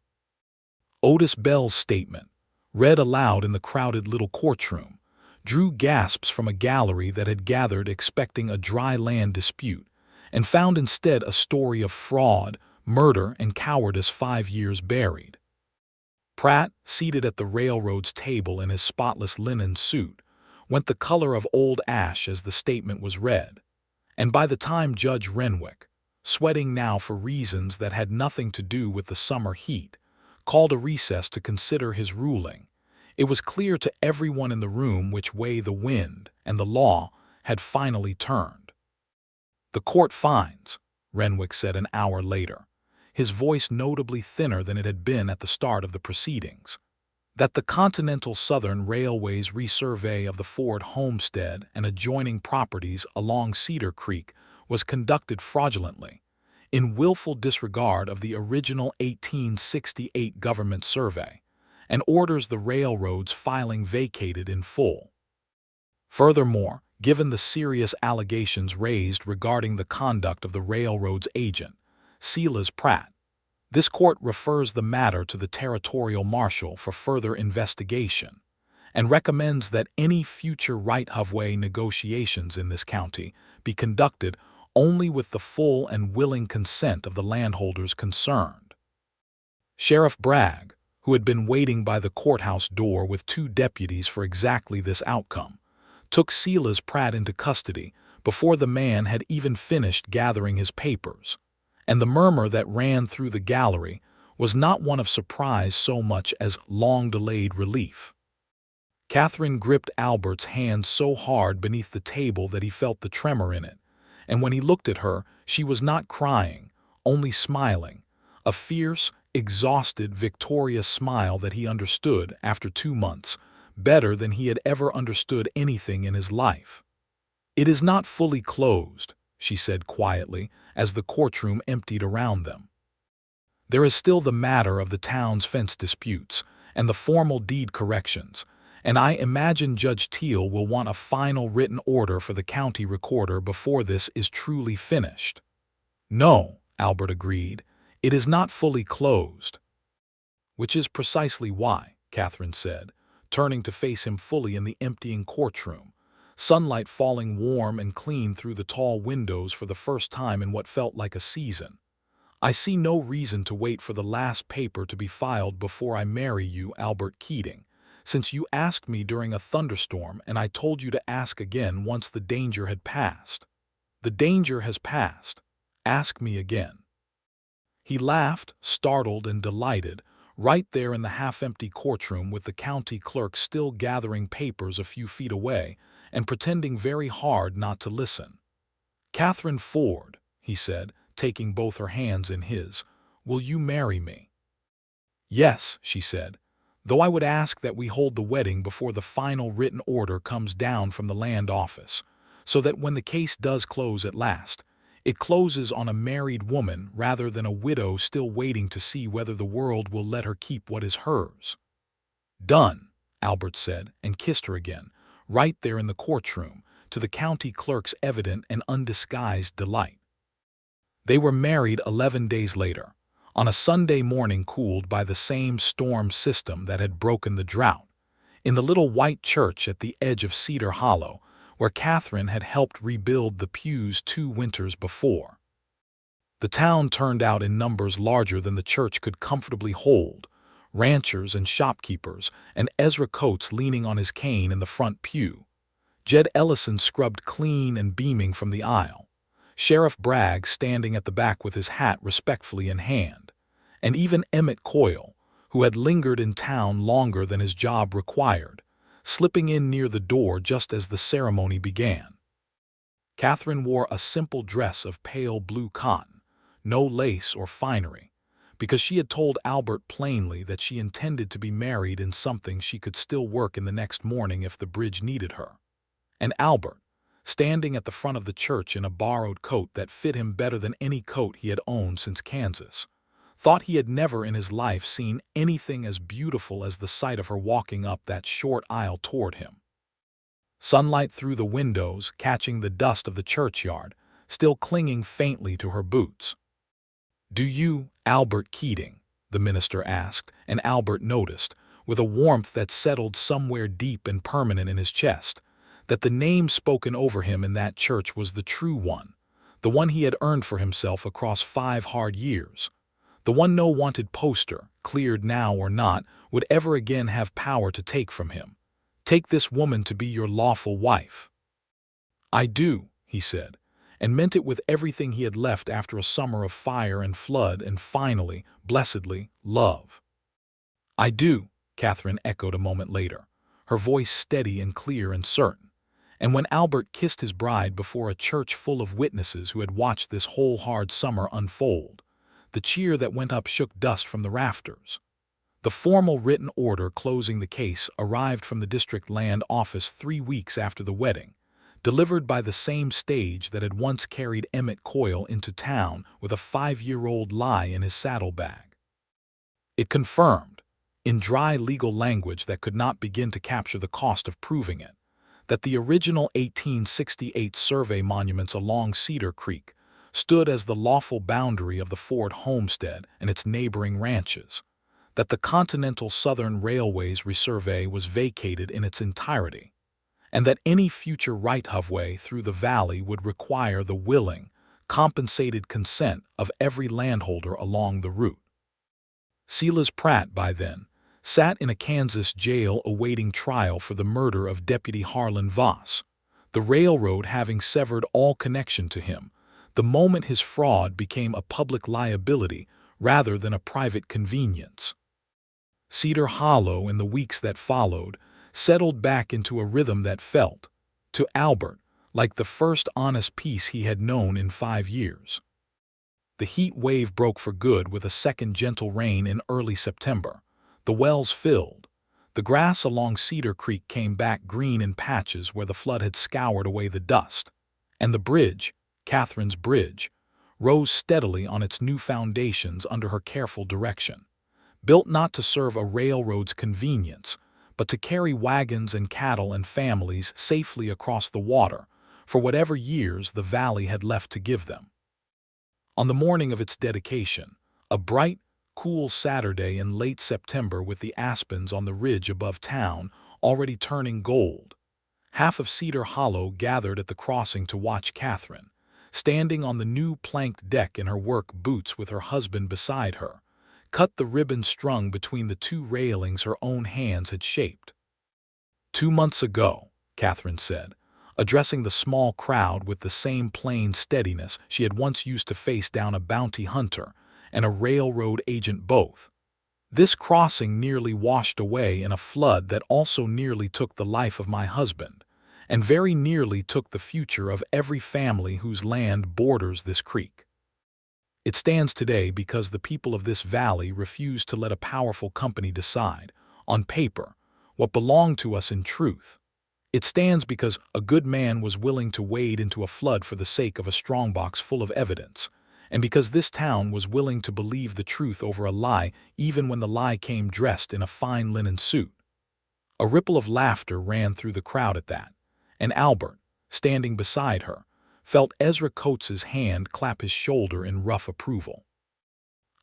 Otis Bell's statement, read aloud in the crowded little courtroom, drew gasps from a gallery that had gathered expecting a dry land dispute, and found instead a story of fraud, murder, and cowardice 5 years buried. Pratt, seated at the railroad's table in his spotless linen suit, went the color of old ash as the statement was read, and by the time Judge Renwick, sweating now for reasons that had nothing to do with the summer heat, called a recess to consider his ruling, it was clear to everyone in the room which way the wind and the law had finally turned. "The court finds," Renwick said an hour later, his voice notably thinner than it had been at the start of the proceedings, That the Continental Southern Railway's resurvey of the Ford homestead and adjoining properties along Cedar Creek was conducted fraudulently, in willful disregard of the original 1868 government survey, and orders the railroad's filing vacated in full. Furthermore, given the serious allegations raised regarding the conduct of the railroad's agent, Silas Pratt, this court refers the matter to the territorial marshal for further investigation and recommends that any future right-of-way negotiations in this county be conducted only with the full and willing consent of the landholders concerned. Sheriff Bragg, who had been waiting by the courthouse door with 2 deputies for exactly this outcome, took Silas Pratt into custody before the man had even finished gathering his papers, and the murmur that ran through the gallery was not one of surprise so much as long-delayed relief. Catherine gripped Albert's hand so hard beneath the table that he felt the tremor in it, and when he looked at her, she was not crying, only smiling, a fierce, exhausted, victorious smile that he understood, after 2 months, better than he had ever understood anything in his life. "It is not fully closed," she said quietly, as the courtroom emptied around them. "There is still the matter of the town's fence disputes and the formal deed corrections, and I imagine Judge Teal will want a final written order for the county recorder before this is truly finished." "No," Albert agreed, "it is not fully closed." "Which is precisely why," Catherine said, turning to face him fully in the emptying courtroom, sunlight falling warm and clean through the tall windows for the first time in what felt like a season. "I see no reason to wait for the last paper to be filed before I marry you, Albert Keating, since you asked me during a thunderstorm and I told you to ask again once the danger had passed. The danger has passed. Ask me again." He laughed, startled and delighted, right there in the half-empty courtroom with the county clerk still gathering papers a few feet away and pretending very hard not to listen. "Catherine Ford," he said, taking both her hands in his, "will you marry me?" "Yes," she said, "though I would ask that we hold the wedding before the final written order comes down from the land office, so that when the case does close at last, it closes on a married woman rather than a widow still waiting to see whether the world will let her keep what is hers." "Done," Albert said, and kissed her again, right there in the courtroom, to the county clerk's evident and undisguised delight. They were married 11 days later, on a Sunday morning cooled by the same storm system that had broken the drought, in the little white church at the edge of Cedar Hollow, where Catherine had helped rebuild the pews 2 winters before. The town turned out in numbers larger than the church could comfortably hold, ranchers and shopkeepers, and Ezra Coates leaning on his cane in the front pew. Jed Ellison scrubbed clean and beaming from the aisle, Sheriff Bragg standing at the back with his hat respectfully in hand, and even Emmett Coyle, who had lingered in town longer than his job required, slipping in near the door just as the ceremony began. Catherine wore a simple dress of pale blue cotton, no lace or finery, because she had told Albert plainly that she intended to be married in something she could still work in the next morning if the bridge needed her. And Albert, standing at the front of the church in a borrowed coat that fit him better than any coat he had owned since Kansas, thought he had never in his life seen anything as beautiful as the sight of her walking up that short aisle toward him. Sunlight through the windows, catching the dust of the churchyard, still clinging faintly to her boots. "Do you, Albert Keating?" the minister asked, and Albert noticed, with a warmth that settled somewhere deep and permanent in his chest, that the name spoken over him in that church was the true one, the one he had earned for himself across 5 hard years, the one no wanted poster, cleared now or not, would ever again have power to take from him. "Take this woman to be your lawful wife." "I do," he said, and meant it with everything he had left after a summer of fire and flood and finally, blessedly, love. "I do," Catherine echoed a moment later, her voice steady and clear and certain, and when Albert kissed his bride before a church full of witnesses who had watched this whole hard summer unfold, the cheer that went up shook dust from the rafters. The formal written order closing the case arrived from the district land office 3 weeks after the wedding, delivered by the same stage that had once carried Emmett Coyle into town with a 5-year-old lie in his saddlebag. It confirmed, in dry legal language that could not begin to capture the cost of proving it, that the original 1868 survey monuments along Cedar Creek stood as the lawful boundary of the Ford homestead and its neighboring ranches, that the Continental Southern Railway's resurvey was vacated in its entirety, and that any future right-of-way through the valley would require the willing, compensated consent of every landholder along the route. Silas Pratt, by then, sat in a Kansas jail awaiting trial for the murder of Deputy Harlan Voss, the railroad having severed all connection to him the moment his fraud became a public liability rather than a private convenience. Cedar Hollow, in the weeks that followed, settled back into a rhythm that felt, to Albert, like the first honest peace he had known in 5 years. The heat wave broke for good with a second gentle rain in early September. The wells filled. The grass along Cedar Creek came back green in patches where the flood had scoured away the dust. And the bridge, Catherine's Bridge, rose steadily on its new foundations under her careful direction. Built not to serve a railroad's convenience, but to carry wagons and cattle and families safely across the water for whatever years the valley had left to give them. On the morning of its dedication, a bright, cool Saturday in late September with the aspens on the ridge above town already turning gold, half of Cedar Hollow gathered at the crossing to watch Catherine, standing on the new planked deck in her work boots with her husband beside her, cut the ribbon strung between the 2 railings her own hands had shaped. 2 months ago, Catherine said, addressing the small crowd with the same plain steadiness she had once used to face down a bounty hunter and a railroad agent both. This crossing nearly washed away in a flood that also nearly took the life of my husband, and very nearly took the future of every family whose land borders this creek. It stands today because the people of this valley refused to let a powerful company decide, on paper, what belonged to us in truth. It stands because a good man was willing to wade into a flood for the sake of a strongbox full of evidence, and because this town was willing to believe the truth over a lie even when the lie came dressed in a fine linen suit. A ripple of laughter ran through the crowd at that, and Albert, standing beside her, felt Ezra Coates's hand clap his shoulder in rough approval.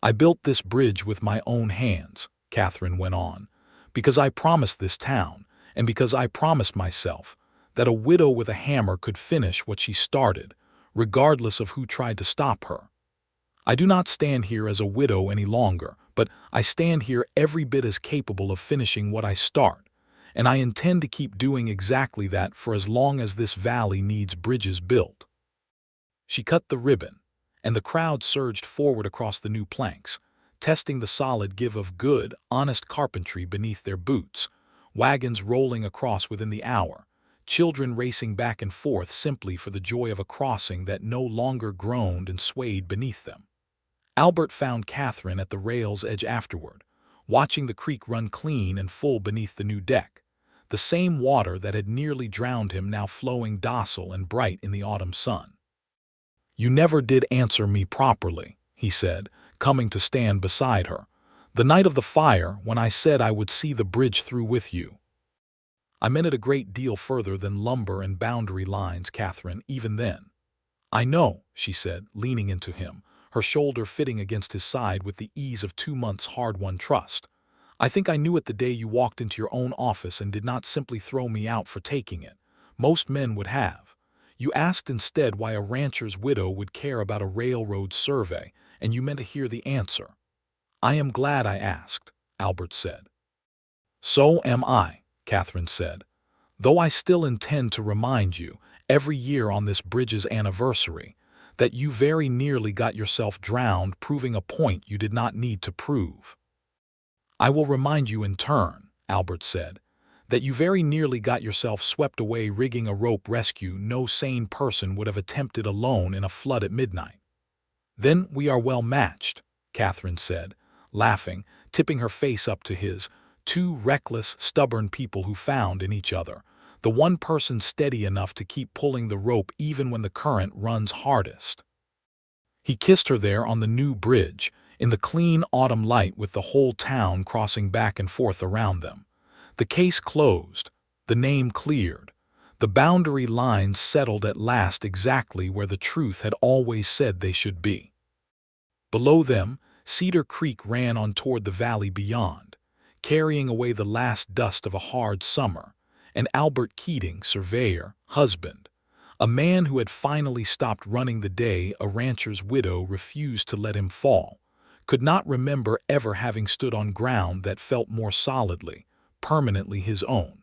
"I built this bridge with my own hands," Catherine went on, "because I promised this town, and because I promised myself, that a widow with a hammer could finish what she started, regardless of who tried to stop her. I do not stand here as a widow any longer, but I stand here every bit as capable of finishing what I start, and I intend to keep doing exactly that for as long as this valley needs bridges built." She cut the ribbon, and the crowd surged forward across the new planks, testing the solid give of good, honest carpentry beneath their boots, wagons rolling across within the hour, children racing back and forth simply for the joy of a crossing that no longer groaned and swayed beneath them. Albert found Catherine at the rail's edge afterward, watching the creek run clean and full beneath the new deck, the same water that had nearly drowned him now flowing docile and bright in the autumn sun. "You never did answer me properly," he said, coming to stand beside her, "the night of the fire when I said I would see the bridge through with you." "I meant it a great deal further than lumber and boundary lines, Catherine, even then." "I know," she said, leaning into him, her shoulder fitting against his side with the ease of 2 months' hard-won trust. "I think I knew it the day you walked into your own office and did not simply throw me out for taking it. Most men would have. You asked instead why a rancher's widow would care about a railroad survey, and you meant to hear the answer." "I am glad I asked," Albert said. "So am I," Catherine said, "though I still intend to remind you, every year on this bridge's anniversary, that you very nearly got yourself drowned proving a point you did not need to prove." "I will remind you in turn," Albert said, "that you very nearly got yourself swept away rigging a rope rescue no sane person would have attempted alone in a flood at midnight." "Then we are well matched," Catherine said, laughing, tipping her face up to his, two reckless, stubborn people who found in each other, the one person steady enough to keep pulling the rope even when the current runs hardest. He kissed her there on the new bridge, in the clean autumn light with the whole town crossing back and forth around them. The case closed, the name cleared, the boundary lines settled at last exactly where the truth had always said they should be. Below them, Cedar Creek ran on toward the valley beyond, carrying away the last dust of a hard summer, and Albert Keating, surveyor, husband, a man who had finally stopped running the day a rancher's widow refused to let him fall, could not remember ever having stood on ground that felt more solidly, permanently his own.